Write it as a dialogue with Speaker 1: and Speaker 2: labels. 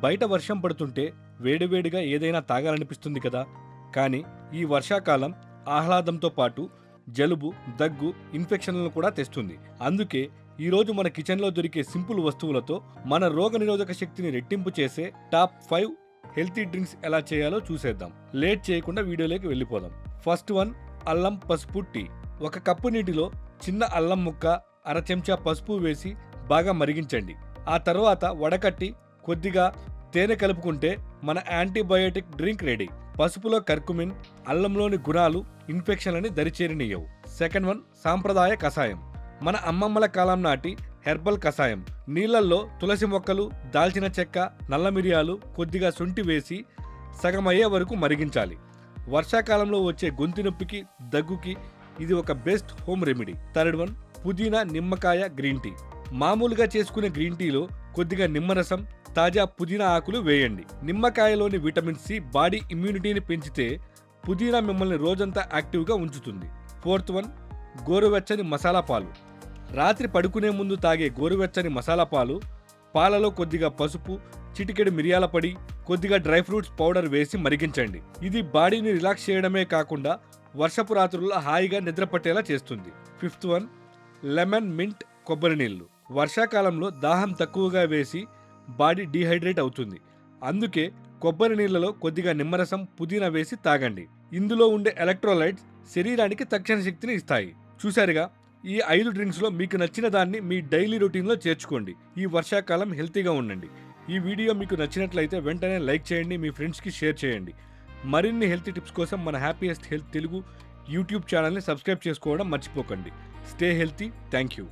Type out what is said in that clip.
Speaker 1: బయట వర్షం పడుతుంటే వేడివేడిగా ఏదైనా తాగాలనిపిస్తుంది కదా. కానీ ఈ వర్షాకాలం ఆహ్లాదంతో పాటు జలుబు, దగ్గు, ఇన్ఫెక్షన్లను కూడా తెస్తుంది. అందుకే ఈరోజు మన కిచెన్లో దొరికే సింపుల్ వస్తువులతో మన రోగనిరోధక శక్తిని రెట్టింపు చేసే టాప్ 5 హెల్తీ డ్రింక్స్ ఎలా చేయాలో చూసేద్దాం. లేట్ చేయకుండా వీడియోలోకి వెళ్ళిపోదాం. ఫస్ట్ వన్, అల్లం పసుపు టీ. ఒక కప్పు నీటిలో చిన్న అల్లం ముక్క, అర చెంచా పసుపు వేసి బాగా మరిగించండి. ఆ తర్వాత వడకట్టి కొద్దిగా తేనె కలుపుకుంటే మన యాంటీబయోటిక్ డ్రింక్ రెడీ. పసుపులో కర్కుమిన్, అల్లంలోని గుణాలు ఇన్ఫెక్షన్లని దరిచేరనీయవు. సెకండ్ వన్, సాంప్రదాయ కషాయం. మన అమ్మమ్మల కాలం నాటి హెర్బల్ కషాయం. నీళ్లల్లో తులసి మొక్కలు, దాల్చిన చెక్క, నల్ల మిరియాలు, కొద్దిగా శొంఠి వేసి సగం అయ్యే వరకు మరిగించాలి. వర్షాకాలంలో వచ్చే గొంతు నొప్పికి, దగ్గుకి ఇది ఒక best home remedy. Third one, పుదీనా నిమ్మకాయ గ్రీన్ టీ. మామూలుగా చేసుకునే గ్రీన్ టీలో కొద్దిగా నిమ్మరసం, తాజా పుదీనా ఆకులు వేయండి. నిమ్మకాయలోని విటమిన్ సి బాడీ ఇమ్యూనిటీని పెంచితే పుదీనా మిమ్మల్ని రోజంతా యాక్టివ్గా ఉంచుతుంది. ఫోర్త్ వన్, గోరువెచ్చని మసాలా పాలు. రాత్రి పడుకునే ముందు తాగే గోరువెచ్చని మసాలా పాలు, పాలలో కొద్దిగా పసుపు, చిటికెడు మిరియాల పొడి, కొద్దిగా డ్రై ఫ్రూట్స్ పౌడర్ వేసి మరిగించండి. ఇది బాడీని రిలాక్స్ చేయడమే కాకుండా వర్షపు రాత్రుల్లో హాయిగా నిద్ర పట్టేలా చేస్తుంది. ఫిఫ్త్ వన్, లెమన్ మింట్ కొబ్బరి నీళ్లు. వర్షాకాలంలో దాహం తక్కువగా వేసి బాడీ డీహైడ్రేట్ అవుతుంది. అందుకే కొబ్బరి నీళ్లలో కొద్దిగా నిమ్మరసం, పుదీనా వేసి తాగండి. ఇందులో ఉండే ఎలక్ట్రోలైట్స్ శరీరానికి తక్షణ శక్తిని ఇస్తాయి. చూశారుగా, ఈ 5 డ్రింక్స్లో మీకు నచ్చిన దాన్ని మీ డైలీ రొటీన్లో చేర్చుకోండి. ఈ వర్షాకాలం హెల్తీగా ఉండండి. ఈ వీడియో మీకు నచ్చినట్లయితే వెంటనే లైక్ చేయండి, మీ ఫ్రెండ్స్కి షేర్ చేయండి. మరిన్ని హెల్తీ టిప్స్ కోసం మన హ్యాపీయెస్ట్ హెల్త్ తెలుగు యూట్యూబ్ ఛానల్ని సబ్స్క్రైబ్ చేసుకోవడం మర్చిపోకండి. Stay healthy. Thank you.